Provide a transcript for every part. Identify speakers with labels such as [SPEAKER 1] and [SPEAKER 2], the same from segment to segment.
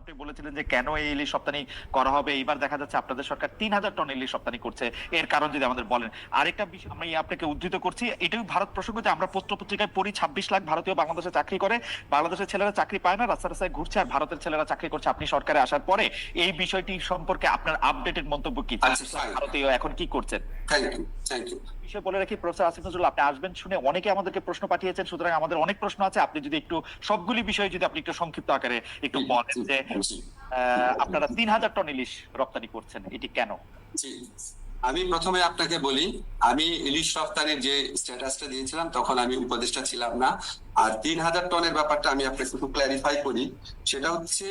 [SPEAKER 1] আপনি বলেছিলেন যে কেন এই ইলিশ রপ্তানি করা হবে, এইবার দেখা যাচ্ছে আপনাদের সরকার 3,000 টন ইলিশ রপ্তানি করছে। এর কারণ যদি আমাদের বলেন। আরেকটা বিষয় আমি আপনাকে উদ্ধৃত করছি, এটাই ভারত প্রসঙ্গ, যে আমরা পত্র পত্রিকায় পড়ি 26 লাখ ভারতীয় বাংলাদেশে চাকরি করে, বাংলাদেশের ছেলেরা চাকরি পায় না, রাস্তা রাস্তায় ঘুরছে, আর ভারতের ছেলেরা চাকরি করছে। আপনি সরকারে আসার পরে এই বিষয়টি সম্পর্কে আপনার আপডেটেড মন্তব্য কি? ভারতীয় এখন কি করছেন?
[SPEAKER 2] Thank you.
[SPEAKER 1] বিষয় বলে রাখি, প্রফেসর আসিফ নজরুল আপনি আসবেন শুনে অনেকে আমাদেরকে প্রশ্ন পাঠিয়েছেন, সুতরাং আমাদের অনেক প্রশ্ন আছে। আপনি যদি একটু সবগুলি বিষয়ে যদি আপনি একটু সংক্ষিপ্ত আকারে একটু বলেন যে আপনারা 3,000 টন ইলিশ রপ্তানি করছেন, এটি কেন?
[SPEAKER 2] আমি প্রথমে আপনাকে বলি, আমি ইলিশ রপ্তানির যে স্ট্যাটাসটা দিয়েছিলাম তখন আমি উপদেষ্টা ছিলাম না। আর 3,000 টনের ব্যাপারটা আমি আপনাকে একটু ক্ল্যারিফাই করি। সেটা হচ্ছে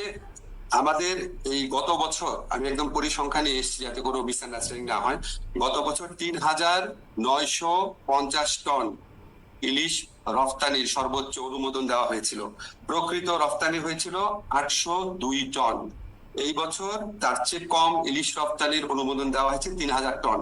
[SPEAKER 2] আমাদের এই গত বছর, আমি একদম পরিসংখ্যান নিয়ে এসেছি যাতে কোনো মিসআন্ডারস্ট্যান্ডিং না হয়, গত বছর 3,950 টন ইলিশ রফতানির সর্বোচ্চ অনুমোদন দেওয়া হয়েছিল। প্রকৃত রফতানি হয়েছিল 802 টন। এই বছর তার চেয়ে কম ইলিশ রপ্তানির অনুমোদন দেওয়া হয়েছে 3,000 টন।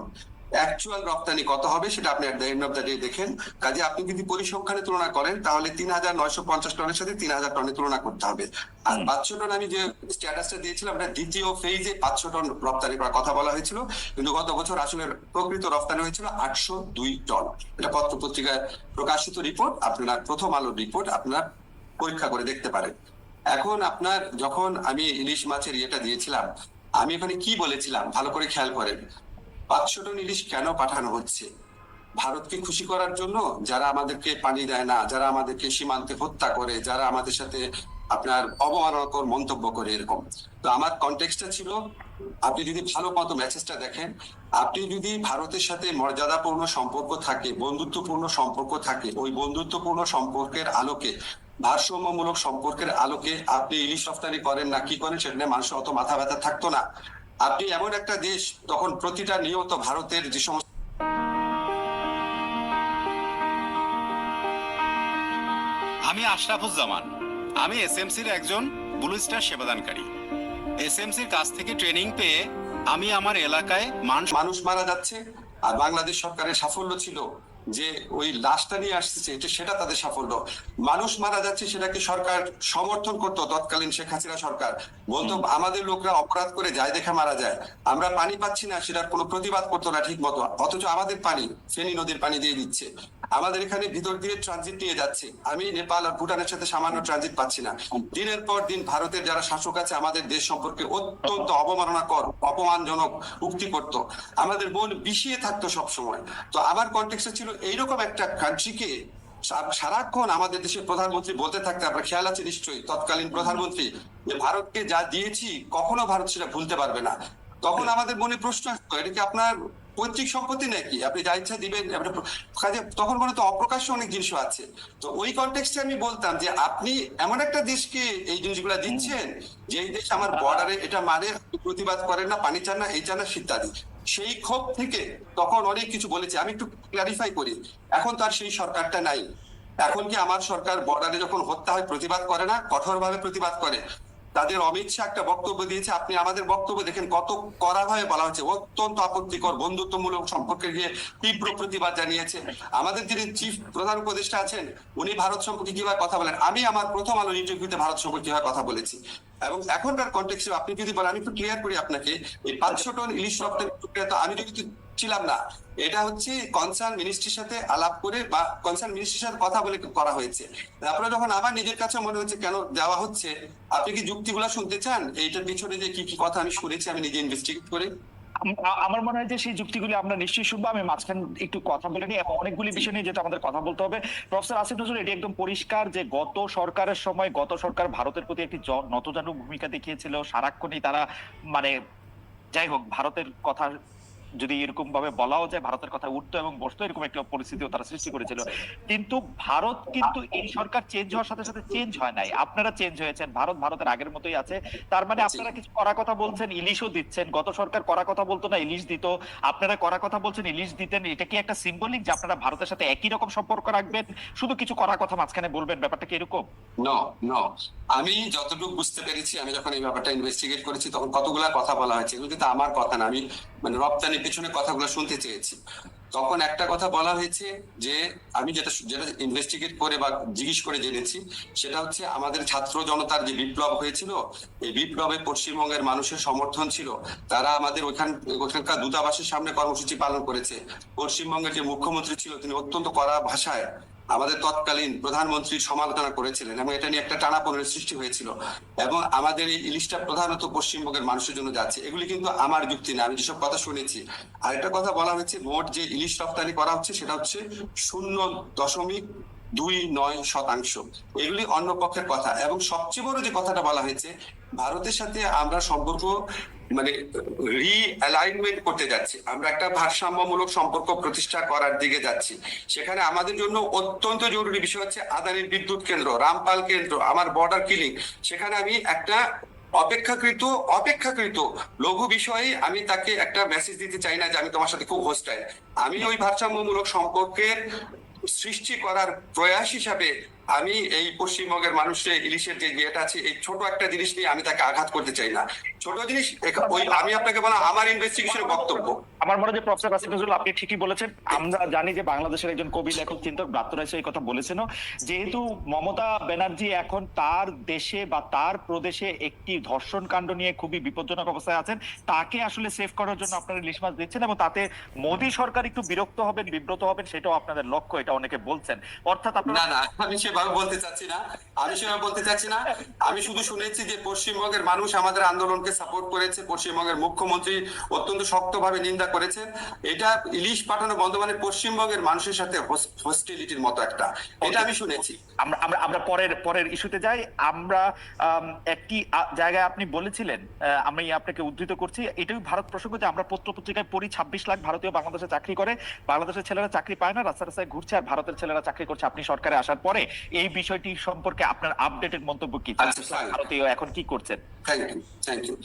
[SPEAKER 2] অ্যাকচুয়াল রপ্তানি কত হবে সেটা আপনি at the end of the day দেখেন। কাজে আপনি যদি পরিসংখ্যানে তুলনা করেন তাহলে 3,950 টনের সাথে 3,000 টনের তুলনা করতে হবে। আর 500 টন আমি যে স্ট্যাটাসটা দিয়েছিলাম, এটা দ্বিতীয় ফেজে 500 টন রপ্তানি করার কথা বলা হয়েছিল, কিন্তু গত বছর আসলে প্রকৃত রপ্তানি হয়েছিল 802 টন। এটা পত্র পত্রিকায় প্রকাশিত রিপোর্ট, আপনারা প্রথম আলোর রিপোর্ট আপনারা পরীক্ষা করে দেখতে পারেন। এখন আপনার যখন আমি ইলিশ মাছের ইয়েটা দিয়েছিলাম, আমি এখানে কি বলেছিলাম ভালো করে খেয়াল করেন। 500 টন ইলিশ কেন পাঠানো হচ্ছে? ভারতকে খুশি করার জন্য, যারা আমাদেরকে পানি দেয় না, যারা আমাদেরকে সীমান্তে হত্যা করে, যারা আমাদের সাথে আপনার অবমাননাকর মন্তব্য করে, এরকম। তো আমার কনটেক্সটটা ছিল, আপনি যদি ভালো মতো মেসেজটা দেখেন, আপনি যদি ভারতের সাথে মর্যাদাপূর্ণ সম্পর্ক থাকে, বন্ধুত্বপূর্ণ সম্পর্ক থাকে, ওই বন্ধুত্বপূর্ণ সম্পর্কের আলোকে, ভারসাম্যমূলক সম্পর্কের আলোকে আপনি ইলিশ রপ্তানি করেন না কি করেন সেটা নিয়ে মানুষের অত মাথা ব্যথা থাকতো না। আপনি এমন একটা দেশ, তখন প্রতিটা নিয়ত ভারতের যে সমস্ত,
[SPEAKER 3] আমি আশরাফুজ্জামান, আমি এসএমসির একজন ব্লু স্টার সেবাদানকারী। এসএমসির কাছ থেকে ট্রেনিং পেয়ে আমি আমার এলাকায়
[SPEAKER 2] মানুষ মারা যাচ্ছে, আর বাংলাদেশ সরকারের সাফল্য ছিল যে ওই লাশটা নিয়ে আসছে, সেটা তাদের সাফল্য। মানুষ মারা যাচ্ছে সেটাকে সরকার সমর্থন করতো, তৎকালীন শেখ হাসিনা সরকার বলতো আমাদের লোকরা অপরাধ করে যায় দেখে মারা যায়, আমরা পানি পাচ্ছি না সেটার কোনো প্রতিবাদ করতো না ঠিক মতো, অথচ আমাদের পানি ফেনী নদীর পানি দিয়ে দিচ্ছে। আমাদের এখানে ভিতর দিয়ে ট্রানজিট নিয়ে যাচ্ছে, আমি নেপাল আর ভুটানের সাথে সামান্য ট্রানজিট পাচ্ছি না। দিনের পর দিন ভারতের যারা শাসক আছে আমাদের দেশ সম্পর্কে অত্যন্ত অবমাননাকর, অপমানজনক উক্তি করতো, আমাদের মন বিষিয়ে থাকতো সব সময়। তো আমার কনটেক্সট ছিল, এইরকম একটা কান্ট্রিকে সারাক্ষণ আমাদের দেশের প্রধানমন্ত্রী বলতে থাকতে, আপনার খেয়াল আছে নিশ্চয়ই, তৎকালীন প্রধানমন্ত্রী, যে ভারতকে যা দিয়েছি কখনো ভারত সেটা ভুলতে পারবে না। তখন আমাদের মনে প্রশ্ন আসতো, এটা কি আপনার পৈতৃক সম্পত্তি নাকি, আপনি যা ইচ্ছা দিবেন? কাজে তখন মনে তো অপ্রকাশ্য অনেক জিনিস আছে। তো ওই কনটেক্সটে আমি বলতাম যে আপনি এমন একটা দেশকে এই জিনিসগুলা দিচ্ছেন, যে এই দেশ আমার বর্ডারে এটা মানে প্রতিবাদ করেন না, পানি চান না, এই চান না, ইত্যাদি। সেই ক্ষোভ থেকে তখন অনেক কিছু বলেছে। আমি একটু ক্লারিফাই করি, এখন তো আর সেই সরকারটা নাই। এখন কি আমার সরকার বর্ডারে যখন হত্যা হয় প্রতিবাদ করে না, কঠোরভাবে প্রতিবাদ করে? তাদের অমিত শাহ একটা বক্তব্য দিয়েছে, আপনি আমাদের বক্তব্য দেখেন কত কড়াভাবে বলা হচ্ছে, অত্যন্ত আপত্তিকর, বন্ধুত্বমূলক সম্পর্কে গিয়ে তীব্র প্রতিবাদ জানিয়েছে। আমাদের যিনি চিফ প্রধান উপদেষ্টা আছেন উনি ভারত সম্পর্কে কিভাবে কথা বলেন, আমি আমার প্রথম আলো ইন্টারভিউতে ভারত সম্পর্কে কিভাবে কথা বলেছি। এবং এখনকার কনটেক্সটে আপনি যদি বলেন, আমি একটু ক্লিয়ার করি আপনাকে, এই 500 টন ইলিশ রপ্তানি প্রক্রিয়া তো আমি যদি ছিলাম না, এটা হচ্ছে কনসার্ন মিনিস্ট্রির সাথে আলাপ করে বা কনসার্ন মিনিস্ট্রির সাথে কথা বলে করা হয়েছে। তারপরে যখন আমার নিজের কাছে মনে হচ্ছে কেন দেওয়া হচ্ছে, আপনি কি যুক্তিগুলা শুনতে চান? এইটার পিছনে যে কি কি কথা আমি শুনেছি আমি নিজে ইনভেস্টিগেট করে,
[SPEAKER 1] আমার মনে হয় যে সেই যুক্তিগুলি আমরা নিশ্চয়ই শুনবো। আমি মাঝখানে একটু কথা বলে নিই, অনেকগুলি বিষয় নিয়ে যেটা আমাদের কথা বলতে হবে। প্রফেসর আসিফ নজরুল, এটি একদম পরিষ্কার যে গত সরকারের সময় গত সরকার ভারতের প্রতি একটি নতজানু ভূমিকা দেখিয়েছিল। সারাক্ষণই তারা মানে, যাই হোক, ভারতের কথা যদি এরকম ভাবে বলাও যায়, ভারতের কথা উঠতো এবং বসতো, এরকম একটা পরিস্থিতিও তারা সৃষ্টি করেছিল। কিন্তু ভারত কিন্তু এই সরকার চেঞ্জ হওয়ার সাথে সাথে চেঞ্জ হয় নাই, আপনারা চেঞ্জ হয়েছেন। ভারত ভারতের আগের মতোই আছে। তার মানে আপনারা কিছু কড়া কথা বলছেন, ইলিশও দিচ্ছেন। গত সরকার কড়া কথা বলতো না, ইলিশ দিত। আপনারা কড়া কথা বলছেন, ইলিশ দিতেন। এটা কি একটা সিম্বলিক যে আপনারা ভারতের সাথে একই রকম সম্পর্ক রাখবেন, শুধু কিছু কড়া কথা মাঝখানে বলবেন? ব্যাপারটা কি এরকম?
[SPEAKER 2] নো, আমি যতটুকু বুঝতে পেরেছি, আমি যখন এই ব্যাপারটা ইনভেস্টিগেট করেছি তখন কতগুলা কথা বলা হয়েছে, এগুলো কিন্তু আমার কথা না, আমি মানে রপ্তানির পেছনে কথাগুলো শুনতে চেয়েছি। তখন একটা কথা বলা হয়েছে যে আমি যেটা যেটা ইনভেস্টিগেট করে বা জিজ্ঞেস করে জেনেছি, সেটা হচ্ছে আমাদের ছাত্র জনতার যে বিপ্লব হয়েছিল, এই বিপ্লবে পশ্চিমবঙ্গের মানুষের সমর্থন ছিল। তারা আমাদের ওখানকার দূতাবাসের সামনে কর্মসূচি পালন করেছে। পশ্চিমবঙ্গের যে মুখ্যমন্ত্রী ছিল তিনি অত্যন্ত কড়া ভাষায় আমাদের তৎকালীন প্রধানমন্ত্রীর সমালোচনা করেছিলেন এবং এটা নিয়ে একটা টানাপোড়েনের সৃষ্টি হয়েছিল। এবং আমাদের এই ইলিশটা প্রধানত পশ্চিমবঙ্গের মানুষের জন্য যাচ্ছে, এগুলি কিন্তু আমার যুক্তি না, আমি যেসব কথা শুনেছি। আরেকটা কথা বলা হয়েছে, মোট যে ইলিশ রপ্তানি করা হচ্ছে সেটা হচ্ছে 0.29%। এগুলি অন্য পক্ষের কথা। এবং সবচেয়ে বড় যে কথাটা বলা হয়েছে, ভারতের সাথে আমরা সম্পর্ক মানে রিঅ্যালাইনমেন্ট করতে যাচ্ছি, আমরা একটা ভারসাম্যমূলক সম্পর্ক প্রতিষ্ঠা করার দিকে যাচ্ছি। সেখানে আমাদের জন্য অত্যন্ত জরুরি বিষয় হচ্ছে আদানির বিদ্যুৎ কেন্দ্র, রামপাল কেন্দ্র, আমার বর্ডার কিলিং। সেখানে আমি একটা অপেক্ষাকৃত লঘু বিষয়ে আমি তাকে একটা মেসেজ দিতে চাই না যে আমি তোমার সাথে খুব হোস্টাইল। আমি ওই ভারসাম্যমূলক সম্পর্কের সৃষ্টি করার প্রয়াস হিসাবে আমি এই পশ্চিমবঙ্গের মানুষের ইলিশের যে ইয়েটা আছে, এই ছোট একটা জিনিস নিয়ে আমি তাকে আঘাত করতে চাই না। ছোট জিনিস ওই আমি আপনাকে বলা আমার ইনভেস্টিগেশনের বক্তব্য।
[SPEAKER 1] আমার মনে হয় যে প্রফেসর আসিফ নজরুল আপনি ঠিকই বলেছেন। আমরা জানি যে বাংলাদেশের একজন কবি, লেখক, চিন্তক ব্রাত্য রায় এই কথা বলেছেন। যেহেতু মমতা ব্যানার্জি এখন তার দেশে বা তার প্রদেশে একটি ধর্ষণ কাণ্ড নিয়ে খুবই বিপজ্জনক অবস্থায় আছেন, তাকে আসলে সেভ করার জন্য আপনারা ইলিশ মাছ দিচ্ছেন এবং তাতে মোদী সরকার একটু বিরক্ত হবেন, বিব্রত হবেন, সেটাও আপনাদের লক্ষ্য, এটা অনেকে বলছেন। অর্থাৎ
[SPEAKER 2] না না, আমি সেভাবে বলতে চাচ্ছি না, আমি শুধু শুনেছি যে পশ্চিমবঙ্গের মানুষ আমাদের আন্দোলনকে সাপোর্ট করেছে, পশ্চিমবঙ্গের মুখ্যমন্ত্রী অত্যন্ত শক্তভাবে নিন্দা করেছে। এটা ইলিশ পাঠানো বন্ধ মানে পশ্চিমবঙ্গের মানুষের সাথে হোস্টিলিটির মতো একটা, এটা আমি শুনেছি।
[SPEAKER 1] আমরা আমরা আমরা পরের ইস্যুতে যাই। আমরা একটি জায়গায় আপনি বলেছিলেন, আমি আপনাকে উদ্ধৃত করছি, এটাই ভারত প্রসঙ্গ, যে আমরা পত্র পত্রিকায় পড়ি 26 লাখ ভারতীয় বাংলাদেশে চাকরি করে, বাংলাদেশের ছেলেরা চাকরি পায় না, রাস্তায় রাস্তায় ঘুরছে, আর ভারতের ছেলেরা চাকরি করছে আপনি সরকারে আসার পরে। এই বিষয়টি সম্পর্কে আপনার আপডেটেড মন্তব্য কি? ভারতীয় এখন কি করছেন?
[SPEAKER 2] Thank you.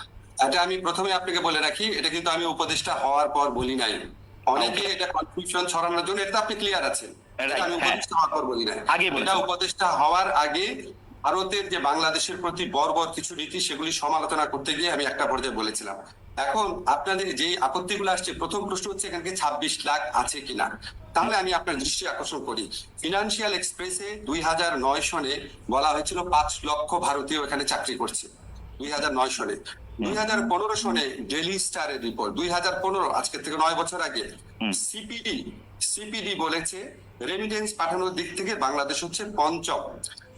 [SPEAKER 2] এটা আমি প্রথমে আপনাকে বলে রাখি, এটা কিন্তু আমি উপদেষ্টা হওয়ার পর বলি নাই। অনেকে এটা কনফিউশন ছড়ানোর জন্য, এটা আপনি ক্লিয়ার আছেন, আমি উপদেষ্টা হওয়ার পর বলি নাই। এটা উপদেষ্টা হওয়ার আগে ভারতের যে বাংলাদেশের প্রতি বর্বর কিছু নীতি, সেগুলি সমালোচনা করতে গিয়ে আমি একটা পর্যায়ে বলেছিলাম। এখন আপনাদের যে আপত্তিগুলো আসছে, প্রথম প্রশ্ন হচ্ছে এখানে 26 লাখ আছে কিনা। তাহলে আমি আপনার দৃষ্টি আকর্ষণ করি, ফিনান্সিয়াল এক্সপ্রেসে 2009 সনে বলা হয়েছিল 5 লক্ষ ভারতীয় এখানে চাকরি করছে 2009 সনে। 2015 সনে ডেইলি স্টারের রিপোর্ট, 2015 আজকে থেকে 9 বছর আগে সিপিডি বলেছে রেমিটেন্স পাঠানোর দিক থেকে বাংলাদেশ হচ্ছে পঞ্চম।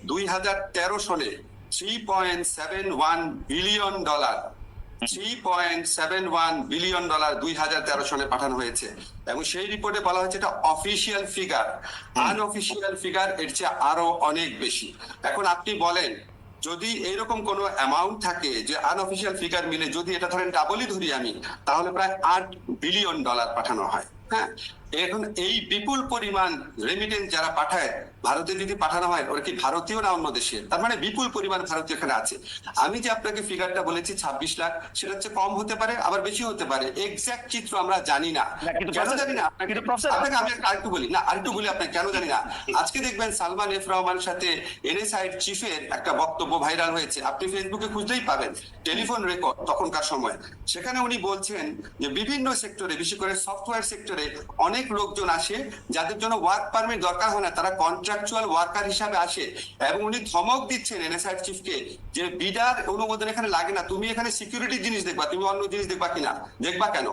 [SPEAKER 2] 2013 সনে $3.71 বিলিয়ন, $3.71 বিলিয়ন 2013 সনে পাঠানো হয়েছে। এবং সেই রিপোর্টে বলা হয়েছে এটা অফিসিয়াল ফিগার, আনঅফিসিয়াল ফিগার এর চেয়ে আরো অনেক বেশি। এখন আপনি বলেন, যদি এরকম কোনো অ্যামাউন্ট থাকে যে আনঅফিসিয়াল ফিগার মিলে যদি এটা ধরেন ডাবলই ধরি আমি, তাহলে প্রায় $8 বিলিয়ন পাঠানো হয়। হ্যাঁ, এখন এই বিপুল পরিমাণ রেমিটেন্স যারা পাঠায় ভারতে যদি পাঠানো হয়, ওরা কি ভারতীয় না অন্য দেশে? তার মানে বিপুল পরিমাণ ভারতীয় এখানে আছে। আমি যে আপনাকে ফিগারটা বলেছি 26 লাখ, সেটা হচ্ছে কম হতে পারে, আবার বেশি হতে পারে, এক্সাক্ট চিত্র আমরা জানি না। কেন জানি না আপনাকে আমি আরেকটু বলি আপনাকে কেন জানি না। আজকে দেখবেন সালমান এফ রহমানের সাথে এনএসআই চিফের একটা বক্তব্য ভাইরাল হয়েছে, আপনি ফেসবুকে খুঁজলেই পাবেন, টেলিফোন রেকর্ড তখনকার সময়। সেখানে উনি বলছেন যে বিভিন্ন সেক্টরে, বিশেষ করে সফটওয়্যার সেক্টরে অনেক লোকজন আসে যাদের জন্য ওয়ার্ক পারমিট দরকার হয় না, তারা কন্ট্রাকচুয়াল ওয়ার্কার হিসাবে আসে। এবং উনি ধমক দিচ্ছেন এনএসআই চিফকে যে বিডার অনুমোদন এখানে লাগে না, তুমি এখানে সিকিউরিটি জিনিস দেখবা, তুমি অন্য জিনিস দেখবা কিনা, দেখবা কেন?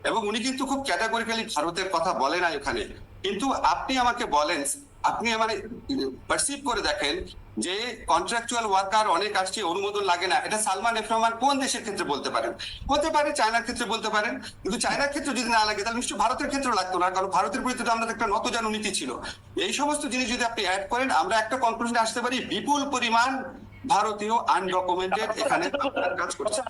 [SPEAKER 2] এবং উনি কিন্তু খুব ক্যাটাগরিক্যালি ভারতের কথা বলে না এখানে। কিন্তু আপনি আমাকে বলেন, আপনি মানে পারসিভ করে দেখেন যে কন্ট্রাকচুয়াল ওয়ার্কার অনেক আসছে, অনুমোদন লাগে না, এটা সালমান এফ রহমান কোন দেশের ক্ষেত্রে বলতে পারেন? হতে পারে চায়নার ক্ষেত্রে বলতে পারেন, কিন্তু চায়নার ক্ষেত্রে যদি না লাগে তাহলে নিশ্চয়ই ভারতের ক্ষেত্রে লাগতো না, কারণ ভারতের প্রতি আমাদের একটা নতজানু নীতি ছিল। এই সমস্ত জিনিস যদি আপনি অ্যাড করেন, আমরা একটা কনক্লুশনে আসতে পারি বিপুল পরিমাণ ভারতীয় আনডকুমেন্টেড এখানে কাজ করছে।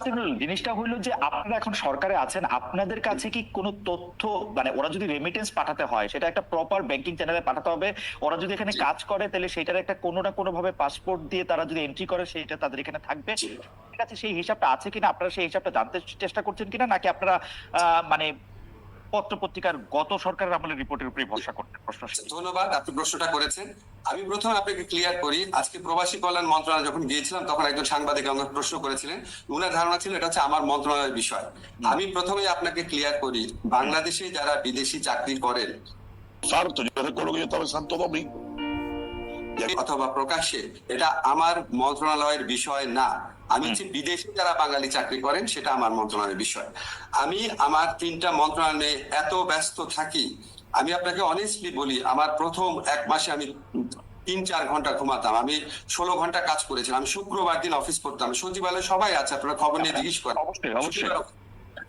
[SPEAKER 1] জিনিসটা হইলো যে আপনারা এখন সরকারে আছেন, আপনাদের কাছে কি কোনো তথ্য, মানে ওরা যদি রেমিটেন্স পাঠাতে হয় সেটা একটা প্রপার ব্যাংকিং চ্যানেলে পাঠাতে হবে, ওরা যদি এখানে কাজ করে তাহলে সেটার একটা কোনো না কোনো ভাবে পাসপোর্ট দিয়ে তারা যদি এন্ট্রি করে সেটা তাদের এখানে থাকবে। ঠিক আছে, সেই হিসাবটা আছে কিনা, আপনারা সেই হিসাবটা জানতে চেষ্টা করছেন কিনা, নাকি আপনারা মানে পত্র পত্রিকার গত সরকারের আমলের রিপোর্টের উপরে ভরসা করতে? প্রশ্ন শেষ।
[SPEAKER 2] ধন্যবাদ, আপনি প্রশ্নটা করেছেন। আমি প্রথমে আপনাকে ক্লিয়ার করি, আজকে প্রবাসী কল্যাণ মন্ত্রণালয় যখন গিয়েছিলাম তখন একজন সাংবাদিক আমাকে প্রশ্ন করেছিলেন, উনার ধারণা ছিল এটা হচ্ছে আমার মন্ত্রণালয়ের বিষয়। আমি প্রথমে আপনাকে ক্লিয়ার করি, বাংলাদেশে যারা বিদেশি চাকরি করেন
[SPEAKER 4] Sarto, io recuerdo che io stavo in Santo Domingo.
[SPEAKER 2] অথবা প্রকাশ্যে, এটা আমার মন্ত্রণালয়ের বিষয় না। আমি হচ্ছে বিদেশে যারা বাঙালি চাকরি করেন সেটা আমার মন্ত্রণালয়ের বিষয়। আমি আমার 3টা মন্ত্রণালয়ে এত ব্যস্ত থাকি, আমি আপনাকে অনেস্টলি বলি, আমার প্রথম 1 মাসে আমি 3-4 ঘন্টা ঘুমাতাম, আমি 16 ঘন্টা কাজ করেছিলাম, আমি শুক্রবার দিন অফিস করতাম, সচিবালয়ে সবাই আছে, আপনারা খবর নিয়ে জিজ্ঞেস করেন।
[SPEAKER 1] অবশ্যই, অবশ্যই।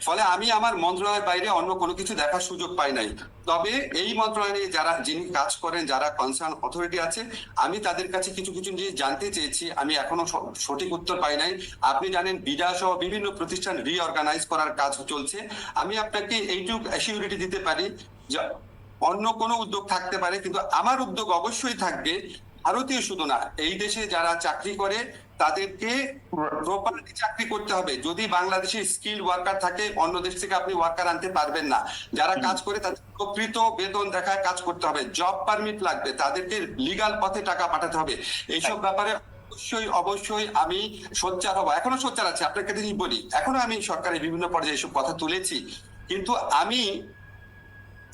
[SPEAKER 2] ফলে আমি আমার মন্ত্রণালয়ের বাইরে অন্য কোনো কিছু দেখার সুযোগ পাই নাই। তবে এই মন্ত্রণালয়ে যিনি কাজ করেন, যারা কনসার্ন অথরিটি আছে, আমি তাদের কাছে কিছু জিনিস জানতে চেয়েছি, আমি এখনো সঠিক উত্তর পাই নাই। আপনি জানেন বিডা সহ বিভিন্ন প্রতিষ্ঠান রিঅর্গানাইজ করার কাজ চলছে। আমি আপনাকে এইটুকু অ্যাসিউরিটি দিতে পারি যে অন্য কোনো উদ্যোগ থাকতে পারে, কিন্তু আমার উদ্যোগ অবশ্যই থাকবে। ভারতীয় শুধু না, এই দেশে যারা চাকরি করে তাদেরকে প্রপারলি চাকরি করতে হবে। যদি বাংলাদেশে স্কিল ওয়ার্কার থাকে, অন্য দেশ থেকে আপনি ওয়ার্কার আনতে পারবেন না। যারা কাজ করে তাদের প্রকৃত বেতন দেখায় কাজ করতে হবে, জব পারমিট লাগবে, তাদেরকে লিগাল পথে টাকা পাঠাতে হবে। এইসব ব্যাপারে অবশ্যই আমি সোচ্চার হবো, এখনো সোচ্চার আছে। আপনাকে যদি বলি, এখনো আমি সরকারের বিভিন্ন পর্যায়ে এইসব কথা তুলেছি, কিন্তু আমি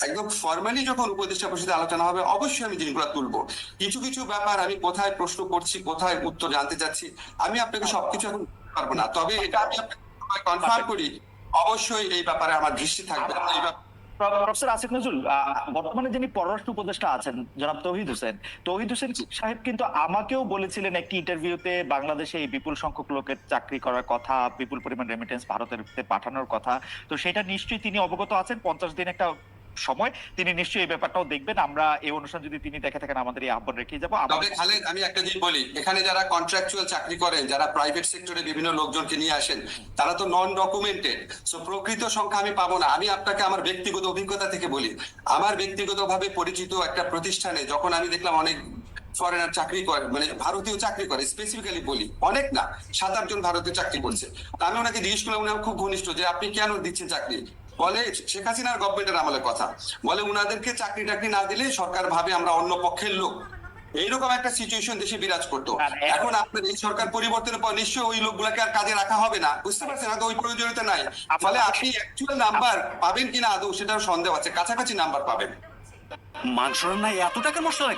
[SPEAKER 2] একদম ফর্মালি যখন উপদেষ্টা পরিষদে আলোচনা হবে অবশ্যই আমি জিনিসগুলো তুলবো। কিছু ব্যাপার আমি কোথায় প্রশ্ন করছি, কোথায় উত্তর জানতে চাচ্ছি, আমি আপনাকে সবকিছু এখন বলতে পারবো না। তবে এটা আমি আপনাকে কনফার্ম করি, অবশ্যই এই ব্যাপারে আমার দৃষ্টি থাকবে।
[SPEAKER 1] প্রফেসর আসিফ নজরুল, বর্তমানে যিনি পররাষ্ট্র উপদেষ্টা আছেন জনাব তৌহিদ হোসেন সাহেব কিন্তু আমাকেও বলেছিলেন একটি ইন্টারভিউতে, বাংলাদেশে এই বিপুল সংখ্যক লোকের চাকরি করার কথা, বিপুল পরিমাণ রেমিটেন্স ভারতের পাঠানোর কথা। তো সেটা নিশ্চয়ই তিনি অবগত আছেন। 50 দিন একটা সময়, তিনি নিশ্চয়ই এই ব্যাপারটাও দেখবেন। আমরা এই অনুষ্ঠান যদি তিনি দেখে থাকেন, আমাদের এই আহ্বান রেখে যাবো।
[SPEAKER 2] তবে খালেদ, আমি একটা জিনিস বলি, এখানে যারা কন্ট্রাকচুয়াল চাকরি করেন, যারা প্রাইভেট সেক্টরে বিভিন্ন লোকজনকে নিয়ে আসেন, তারা তো নন ডকুমেন্টেড। সো প্রকৃত সংখ্যা আমি পাবো না। আমি আপনাকে আমার ব্যক্তিগত অভিজ্ঞতা থেকে বলি, আমার ব্যক্তিগতভাবে পরিচিত একটা প্রতিষ্ঠানে যখন আমি দেখলাম অনেক ফরেনার চাকরি করে, মানে ভারতীয় চাকরি করে, স্পেসিফিক্যালি বলি অনেক না, 7-8 জন ভারতীয় চাকরি করছে। তা আমি ওনাকে জিজ্ঞেস করলাম, উনি খুব ঘনিষ্ঠ, যে আপনি কেন দিচ্ছেন চাকরি? বলে শেখ হাসিনার গভর্নমেন্টের আমলের কথা, বলে উনাদেরকে চাকরি টাকরি না দিলে সরকার ভাবে আমরা অন্য পক্ষের লোক। এইরকম একটা সিচুয়েশন দেশে বিরাজ করতো। এখন আপনার এই সরকার পরিবর্তনের পর নিশ্চয়ই ওই লোকগুলাকে আর কাজে রাখা হবে না, বুঝতে পারছেন? হয়তো ওই প্রয়োজনীয়তা নাই। ফলে আপনি অ্যাকচুয়াল নাম্বার পাবেন কিনা আদৌ সেটাও সন্দেহ আছে, কাছাকাছি নাম্বার পাবেন।
[SPEAKER 3] মাংস রান্নায় এত টাকা মশলা লাগে?